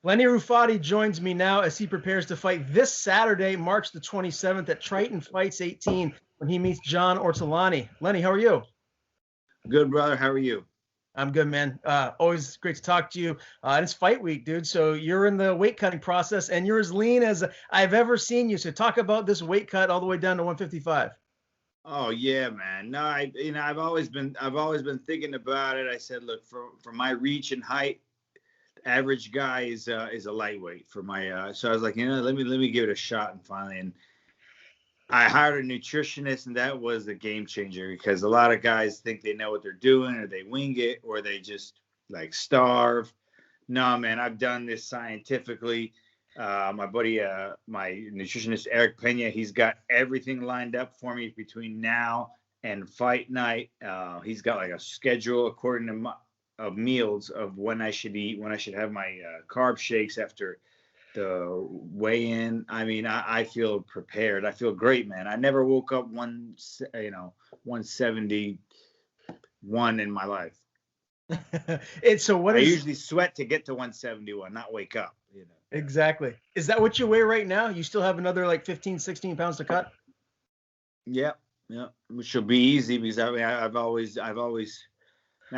Lenny Rufati joins me now as he prepares to fight this Saturday, March the 27th at Triton Fights 18 when he meets John Ortolani. Lenny, how are you? Good, brother. How are you? I'm good, man. Always great to talk to you. It's fight week, dude. So you're in the weight cutting process, and you're as lean as I've ever seen you. So talk about this weight cut all the way down to 155. Oh yeah, man. No, I've always been thinking about it. I said, look, for my reach and height, average guy is a lightweight for my. So I was like, let me give it a shot, and finally, and I hired a nutritionist, and that was a game changer because a lot of guys think they know what they're doing, or they wing it, or they just like starve. No, man, I've done this scientifically. My buddy, my nutritionist Eric Pena, he's got everything lined up for me between now and fight night. He's got like a schedule according to of meals of when I should eat, when I should have my carb shakes after the weigh in. I mean, I feel prepared. I feel great, man. I never woke up 171 in my life. And so what I is usually sweat to get to 171, not wake up. exactly? Is that what you weigh right now? You still have another like 15, 16 pounds to cut? Yep, yep. Which will be easy because I mean I've always I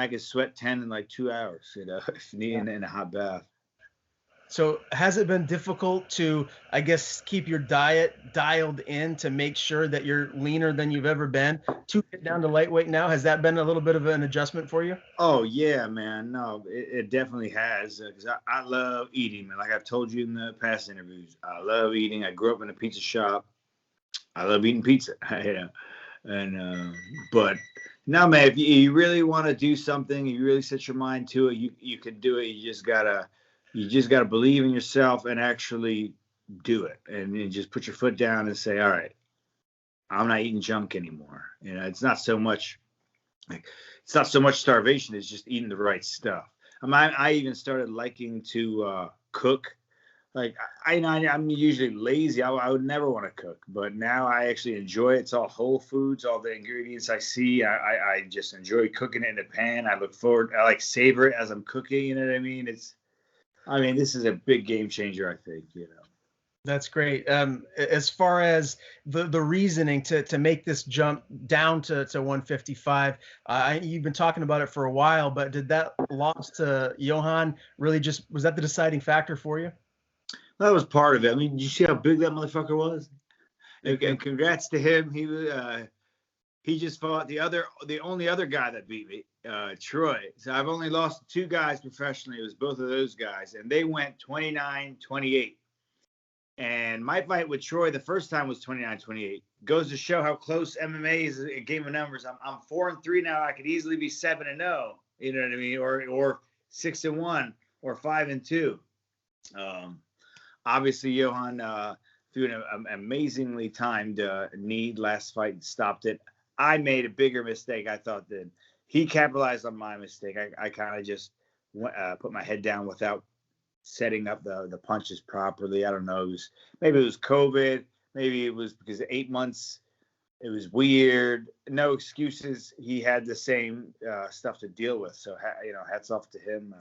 can sweat 10 in like 2 hours, if needed in a hot bath. So has it been difficult to, I guess, keep your diet dialed in to make sure that you're leaner than you've ever been to get down to lightweight now? Has that been a little bit of an adjustment for you? Oh yeah, man. No, it definitely has because I love eating, man. Like I've told you in the past interviews, I love eating. I grew up in a pizza shop. I love eating pizza. And but no, man, if you really want to do something, you really set your mind to it, you can do it. You just gotta believe in yourself and actually do it, and you just put your foot down and say, all right, I'm not eating junk anymore. Like it's not so much starvation, it's just eating the right stuff. I even started liking to cook. Like I'm usually lazy. I would never want to cook, but now I actually enjoy it. It's all whole foods, all the ingredients I see. I just enjoy cooking it in the pan. I look forward. I like savor it as I'm cooking. You know what I mean? This is a big game changer. I think. That's great. As far as the reasoning to make this jump down to 155, you've been talking about it for a while, but did that loss to Yohan really was that the deciding factor for you? That was part of it. I mean, did you see how big that motherfucker was? Thank you. And congrats to him. He just fought the only other guy that beat me, Troy. So I've only lost 2 guys professionally. It was both of those guys, and they went 29-28. And my fight with Troy the first time was 29-28. Goes to show how close MMA is a game of numbers. I'm 4-3 now. I could easily be 7-0. You know what I mean? Or 6-1 or 5-2. Obviously, Yohan threw an amazingly timed knee last fight and stopped it. I made a bigger mistake, I thought, than he capitalized on my mistake. I kind of just put my head down without setting up the punches properly. I don't know. Maybe it was COVID. Maybe it was because 8 months. It was weird. No excuses. He had the same stuff to deal with. So, hats off to him.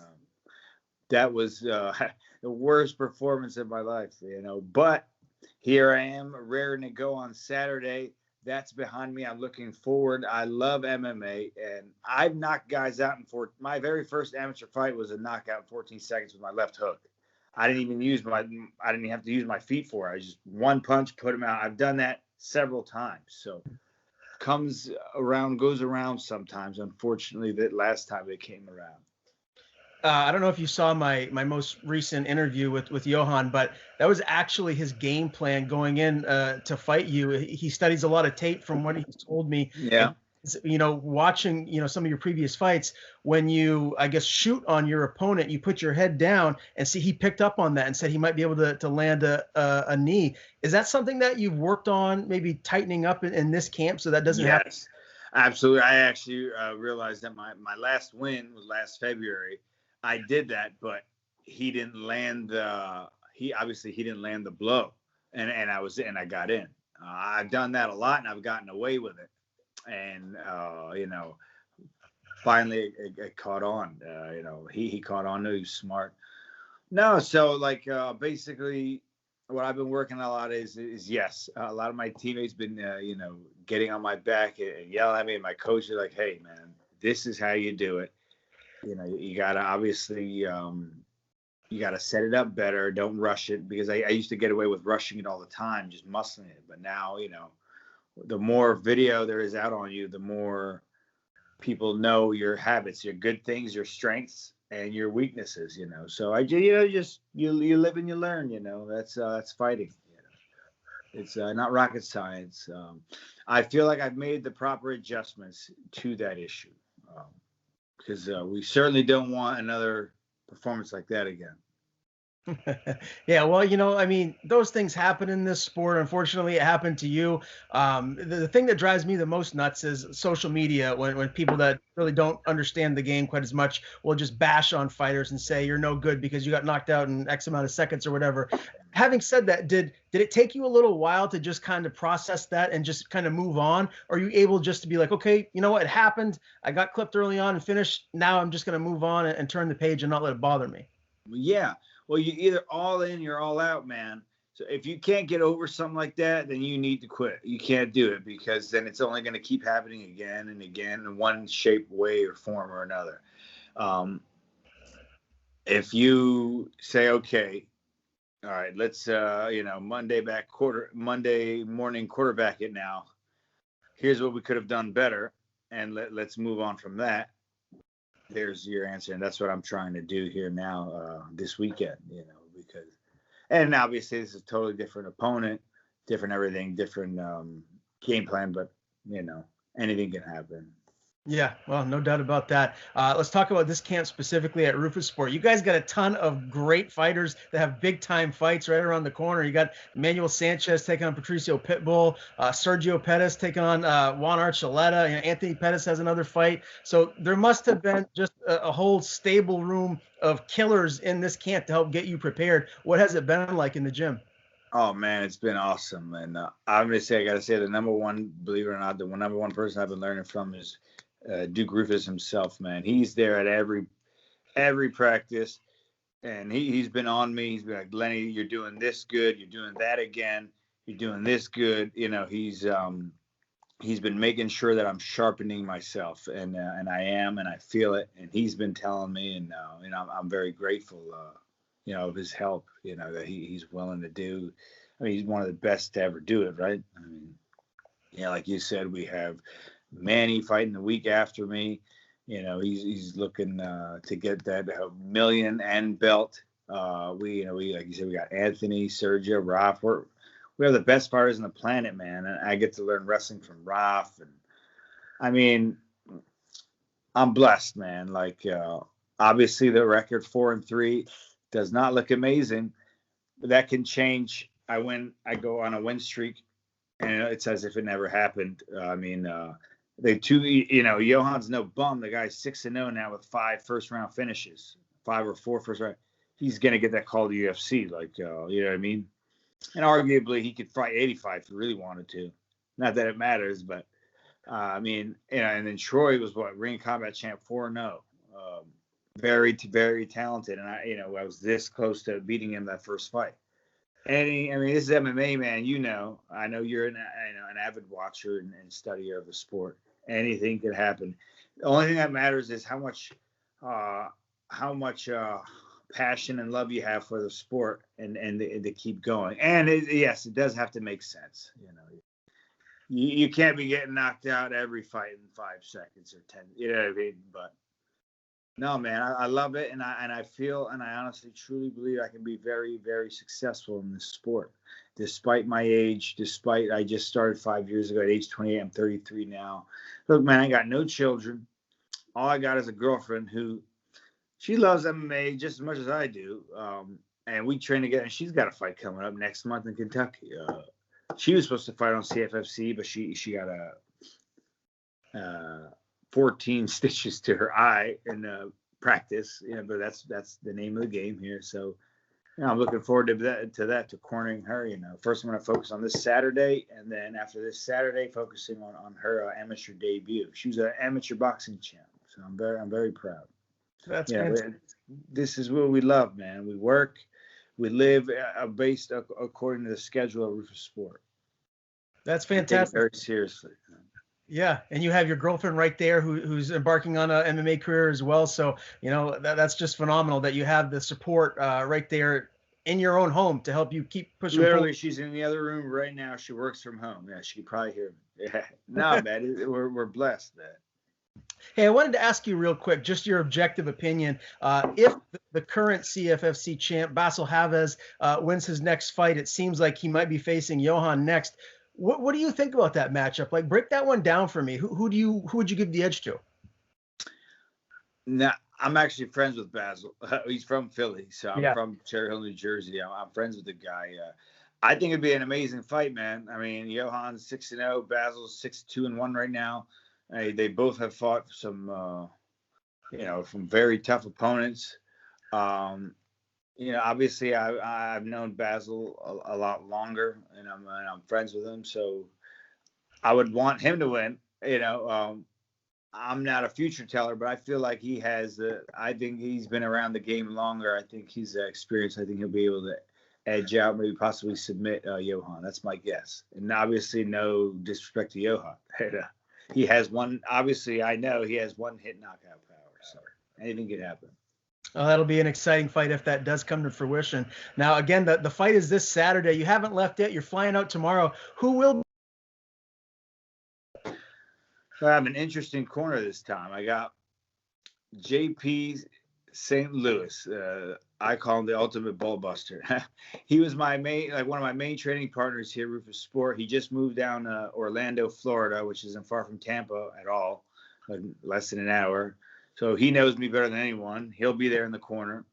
That was the worst performance of my life, But here I am, raring to go on Saturday. That's behind me. I'm looking forward. I love MMA, and I've knocked guys out my very first amateur fight was a knockout in 14 seconds with my left hook. I didn't even have to use my feet for it. I just one punch, put him out. I've done that several times. So comes around, goes around sometimes. Unfortunately, that last time it came around. I don't know if you saw my most recent interview with Yohan, but that was actually his game plan going in to fight you. He studies a lot of tape from what he's told me. Yeah. And, watching, some of your previous fights, when you, I guess, shoot on your opponent, you put your head down and see he picked up on that and said he might be able to land a knee. Is that something that you've worked on, maybe tightening up in this camp so that doesn't happen? Yes, absolutely. I actually realized that my last win was last February. I did that, but he didn't land he didn't land the blow, and I got in. I've done that a lot, and I've gotten away with it, and finally it caught on. He caught on. He was smart, No, so like basically, what I've been working a lot is yes, a lot of my teammates been getting on my back and yelling at me, and my coach is like, "Hey, man, this is how you do it. You gotta obviously you gotta set it up better. Don't rush it because I used to get away with rushing it all the time, just muscling it. But now the more video there is out on you, the more people know your habits, your good things, your strengths, and your weaknesses. So just you live and you learn. That's fighting. It's not rocket science. I feel like I've made the proper adjustments to that issue because we certainly don't want another performance like that again. Yeah, well, I mean, those things happen in this sport. Unfortunately, it happened to you. The thing that drives me the most nuts is social media when people that really don't understand the game quite as much will just bash on fighters and say you're no good because you got knocked out in X amount of seconds or whatever. Having said that, did it take you a little while to just kind of process that and just kind of move on? Or are you able just to be like, okay, you know what, it happened. I got clipped early on and finished. Now I'm just going to move on and turn the page and not let it bother me. Yeah. Well, you either all in, you're all out, man. So if you can't get over something like that, then you need to quit. You can't do it because then it's only going to keep happening again and again in one shape, way, or form or another. Um, if you say, okay, all right, let's Monday morning quarterback it now. Here's what we could have done better, and let's move on from that. There's your answer, and that's what I'm trying to do here now this weekend. Because and obviously this is a totally different opponent, different everything, different game plan, but anything can happen. Yeah, well, no doubt about that. Let's talk about this camp specifically at Roufusport. You guys got a ton of great fighters that have big time fights right around the corner. You got Manuel Sanchez taking on Patricio Pitbull, Sergio Pettis taking on Juan Archuleta. Anthony Pettis has another fight. So there must have been just a whole stable room of killers in this camp to help get you prepared. What has it been like in the gym? Oh man, it's been awesome, and I'm gonna say I gotta say the number one, believe it or not, the number one person I've been learning from is Duke Rufus himself. Man, he's there at every practice, and he's been on me. He's been like, Lenny, you're doing this good. You're doing that again. You're doing this good. He's been making sure that I'm sharpening myself, and I am, and I feel it. And he's been telling me, and I'm very grateful, of his help. That he's willing to do. I mean, he's one of the best to ever do it, right? I mean, like you said, we have Manny fighting the week after me. He's looking to get that million and belt. We like you said, we got Anthony, Sergio, Raf. We have the best fighters on the planet, man. And I get to learn wrestling from Raf. And I mean, I'm blessed, man. Like obviously the record 4-3 does not look amazing, but that can change. I go on a win streak, and it's as if it never happened. Yohan's no bum. The guy's 6-0 now with 5 first-round finishes, 5 or 4 first round. He's gonna get that call to UFC, like you know what I mean. And arguably, he could fight 85 if he really wanted to. Not that it matters, but and then Troy was ring combat champ 4-0. Very, very talented, and I was this close to beating him that first fight. And this is MMA, man. I know you're an avid watcher and studier of the sport. Anything can happen. The only thing that matters is how much passion and love you have for the sport and to keep going. And yes, it does have to make sense. You can't be getting knocked out every fight in 5 seconds or 10. You know what I mean? But no, man, I love it, and I feel, and I honestly, truly believe I can be very, very successful in this sport, despite my age. Despite I just started 5 years ago at age 28. I'm 33 now. Look, man, I got no children. All I got is a girlfriend who she loves MMA just as much as I do, and we train together. And she's got a fight coming up next month in Kentucky. She was supposed to fight on CFFC, but she got a 14 stitches to her eye in practice, but that's the name of the game here. So, I'm looking forward to cornering her. First I'm going to focus on this Saturday, and then after this Saturday, focusing on her amateur debut. She was an amateur boxing champ, so I'm very proud. That's Yeah, fantastic. this is what we love, man. We work, we live based according to the schedule of Roufusport. That's We take it fantastic. very seriously. Yeah, and you have your girlfriend right there who's embarking on a MMA career as well. So that's just phenomenal that you have the support right there in your own home to help you keep pushing forward. Literally, she's in the other room right now. She works from home. Yeah, she could probably hear me. Yeah, no, man, we're blessed, man. Hey, I wanted to ask you real quick, just your objective opinion. If the current CFFC champ Basil Havez wins his next fight, it seems like he might be facing Yohan next. What do you think about that matchup? Like, break that one down for me. Who would you give the edge to? Now, I'm actually friends with Basil. He's from Philly, so I'm Yeah. from Cherry Hill, New Jersey. I'm friends with the guy. I think it'd be an amazing fight, man. I mean, Yohan's 6-0, Basil's 6-2-1 right now. They both have fought some, from very tough opponents. Obviously, I've known Basil a lot longer, and I'm friends with him, so I would want him to win. I'm not a future teller, but I feel like he has. I think he's been around the game longer. I think he's experienced. I think he'll be able to edge out, maybe possibly submit Yohan. That's my guess. And obviously, no disrespect to Yohan. He has one. Obviously, I know he has one hit knockout power. So anything could happen. That'll be an exciting fight if that does come to fruition. Now, again, the fight is this Saturday. You haven't left yet. You're flying out tomorrow. Who will? So I have an interesting corner this time. I got JP St. Louis. I call him the ultimate ball buster. He was one of my main training partners here at Roufusport. He just moved down to Orlando, Florida, which isn't far from Tampa at all, like less than an hour. So he knows me better than anyone. He'll be there in the corner.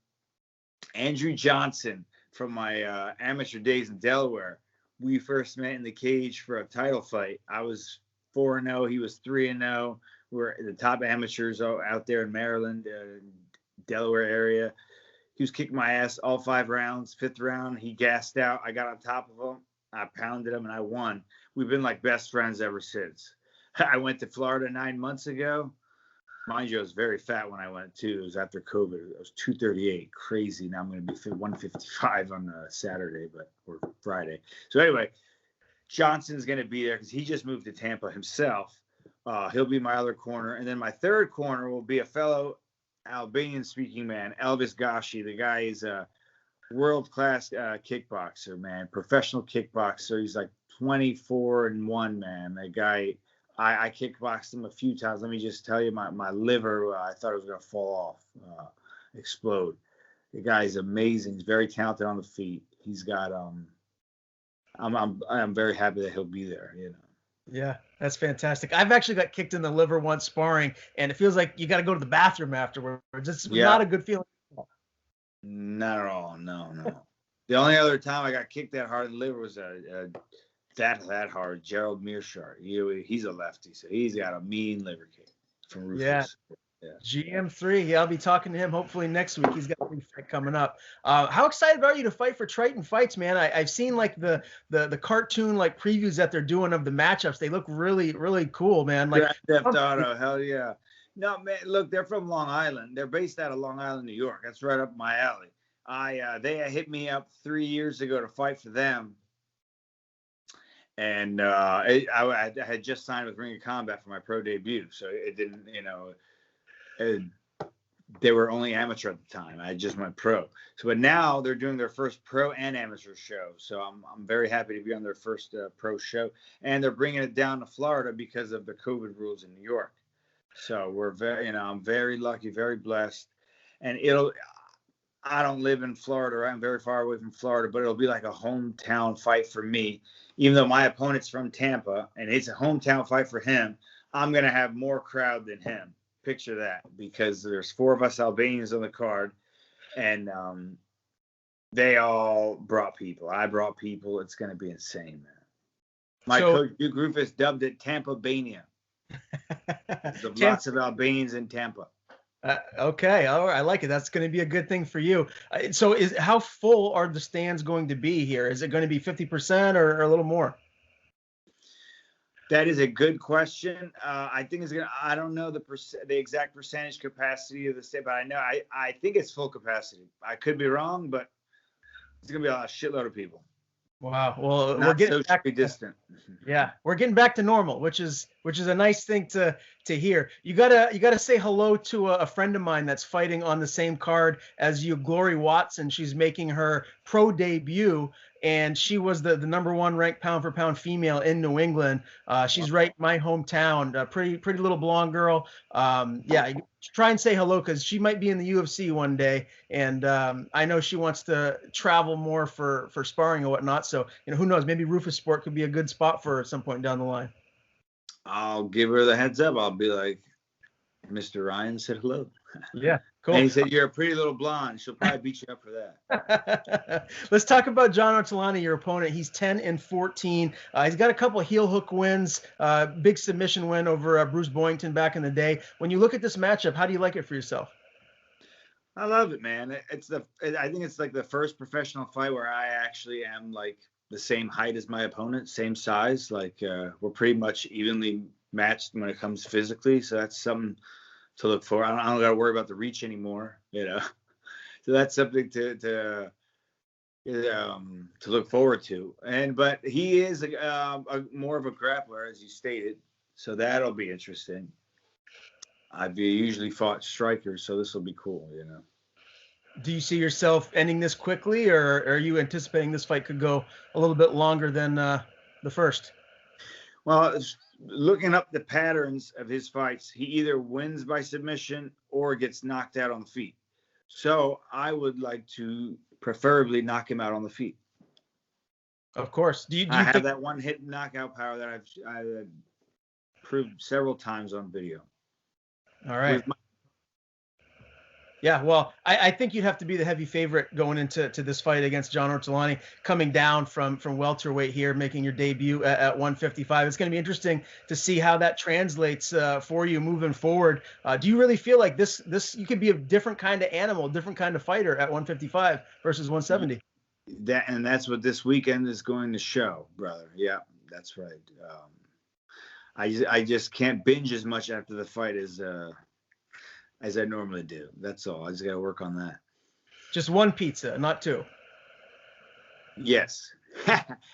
Andrew Johnson from my amateur days in Delaware. We first met in the cage for a title fight. I was 4-0. He was 3-0. We're the top amateurs out there in Maryland, Delaware area. He was kicking my ass all 5 rounds. 5th round, he gassed out. I got on top of him. I pounded him, and I won. We've been like best friends ever since. I went to Florida 9 months ago. Mind you, I was very fat when I went, too. It was after COVID. I was 238. Crazy. Now I'm going to be 155 on Saturday or Friday. So anyway, Johnson's going to be there because he just moved to Tampa himself. He'll be my other corner. And then my third corner will be a fellow Albanian-speaking man, Elvis Gashi. The guy is a world-class kickboxer, man, professional kickboxer. He's like 24-1, man. That guy, I kickboxed him a few times. Let me just tell you, my liver, I thought it was going to fall off, explode. The guy's amazing. He's very talented on the feet. He's got I'm very happy that he'll be there. Yeah, that's fantastic. I've actually got kicked in the liver once sparring, and it feels like you got to go to the bathroom afterwards. It's not a good feeling. Not at all. No. The only other time I got kicked that hard in the liver was that hard. Jarrell Mearshart. He's a lefty, so he's got a mean liver kick from Rufus. Yeah. GM3. Yeah, I'll be talking to him hopefully next week. He's got a big fight coming up. How excited are you to fight for Triton Fights, man? I've seen like the cartoon like previews that they're doing of the matchups. They look really, really cool, man. Like Grand Theft Auto, hell yeah. No, man, look, they're from Long Island. They're based out of Long Island, New York. That's right up my alley. They hit me up 3 years ago to fight for them. And I had just signed with Ring of Combat for my pro debut. So it didn't, they were only amateur at the time. I just went pro. But now they're doing their first pro and amateur show. So I'm very happy to be on their first pro show. And they're bringing it down to Florida because of the COVID rules in New York. So we're I'm very lucky, very blessed. And I don't live in Florida. I'm very far away from Florida, but it'll be like a hometown fight for me. Even though my opponent's from Tampa and it's a hometown fight for him, I'm going to have more crowd than him. Picture that, because there's 4 of us Albanians on the card, and they all brought people. I brought people. It's going to be insane, man. My coach, Duke Rufus, dubbed it Tampa-bania. There's lots of Albanians in Tampa. Okay, all right, I like it. That's going to be a good thing for you. So, how full are the stands going to be here? Is it going to be 50% or a little more? That is a good question. I think it's gonna. I don't know the exact percentage capacity of the state, but I think it's full capacity. I could be wrong, but it's gonna be a shitload of people. Wow. Well, we're Not getting back. socially distant. Yeah, we're getting back to normal, which is a nice thing to hear. You gotta say hello to a friend of mine that's fighting on the same card as you, Glory Watson. She's making her pro debut, and she was the number one ranked pound for pound female in New England. She's right in my hometown. Pretty little blonde girl. Yeah, try and say hello because she might be in the UFC one day, and I know she wants to travel more for sparring and whatnot. So who knows? Maybe Roufusport could be a good spot for her at some point down the line. I'll give her the heads up. I'll be like, Mr. Ryan said hello. Yeah, cool. And he said, you're a pretty little blonde. She'll probably beat you up for that. Let's talk about John Ortolani, your opponent. He's 10-14. He's got a couple of heel hook wins, big submission win over Bruce Boynton back in the day. When you look at this matchup, how do you like it for yourself? I love it, man. I think it's like the first professional fight where I actually am like the same height as my opponent, same size. Like we're pretty much evenly matched when it comes physically. So that's something to look for. I don't got to worry about the reach anymore, So that's something to look forward to. But he is more of a grappler, as you stated. So that'll be interesting. I've usually fought strikers, so this will be cool, Do you see yourself ending this quickly, or are you anticipating this fight could go a little bit longer than the first? Well, looking up the patterns of his fights, he either wins by submission or gets knocked out on the feet. So I would like to preferably knock him out on the feet. Of course. I have that one hit knockout power that I've proved several times on video. All right. Yeah, well, I think you'd have to be the heavy favorite going into this fight against John Ortolani, coming down from welterweight here, making your debut at 155. It's going to be interesting to see how that translates for you moving forward. Do you really feel like this you could be a different kind of animal, different kind of fighter at 155 versus 170? That's what this weekend is going to show, brother. Yeah, that's right. I just can't binge as much after the fight as I normally do. That's all. I just got to work on that. Just one pizza, not two. Yes.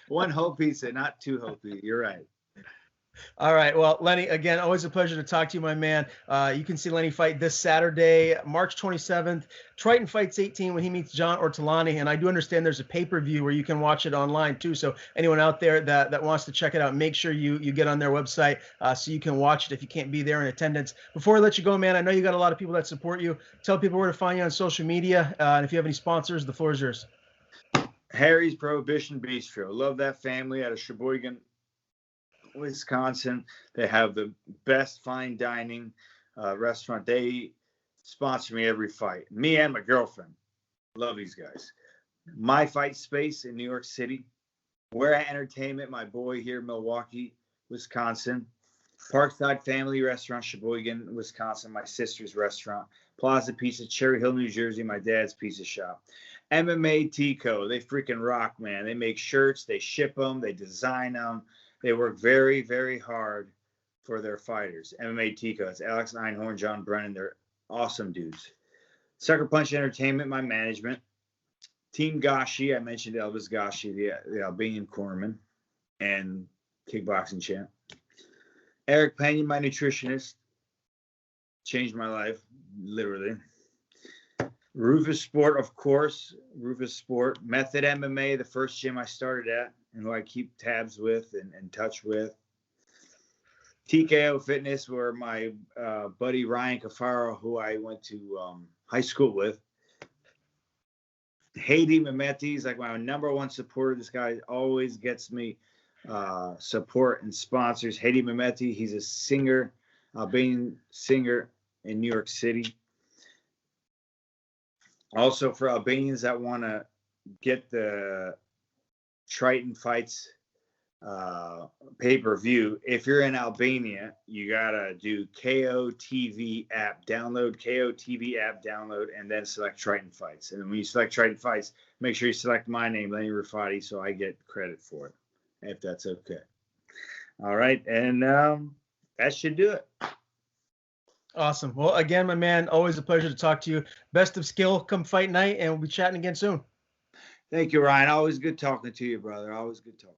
One whole pizza, not two whole pizza. You're right. All right. Well, Lenny, again, always a pleasure to talk to you, my man. You can see Lenny fight this Saturday, March 27th, Triton Fights 18 when he meets John Ortolani. And I do understand there's a pay-per-view where you can watch it online too. So anyone out there that wants to check it out, make sure you get on their website so you can watch it if you can't be there in attendance. Before I let you go, man, I know you got a lot of people that support you. Tell people where to find you on social media. And if you have any sponsors, the floor is yours. Harry's Prohibition Bistro. Love that family out of Sheboygan, Wisconsin. They have the best fine dining restaurant. They sponsor me every fight. Me and my girlfriend. Love these guys. My Fight Space in New York City. Where At Entertainment, my boy here in Milwaukee, Wisconsin. Parkside Family Restaurant, Sheboygan, Wisconsin, my sister's restaurant. Plaza Pizza, Cherry Hill, New Jersey, my dad's pizza shop. MMA Tico, they freaking rock, man. They make shirts, they ship them, they design them. They work very, very hard for their fighters. MMA Tico, it's Alex Einhorn, John Brennan. They're awesome dudes. Sucker Punch Entertainment, my management. Team Gashi, I mentioned Elvis Gashi, the Albanian cornerman and kickboxing champ. Eric Pena, my nutritionist. Changed my life, literally. Roufusport, of course. Roufusport. Method MMA, the first gym I started at and who I keep tabs with and in touch with. TKO Fitness, where my buddy Ryan Cafaro, who I went to high school with. Haiti Mehmeti is like my number one supporter. This guy always gets me support and sponsors. Haiti Mehmeti, he's a singer, Albanian singer in New York City. Also for Albanians that want to get the Triton Fights pay-per-view, if you're in Albania, you gotta do KO TV app, download KO TV app, and then select Triton Fights. And when you select Triton Fights, make sure you select my name, Lenny Rufati, so I get credit for it, if that's okay. All right, and that should do it. Awesome. Well, again, my man, always a pleasure to talk to you. Best of skill come fight night, and we'll be chatting again soon. Thank you, Ryan. Always good talking to you, brother. Always good talking.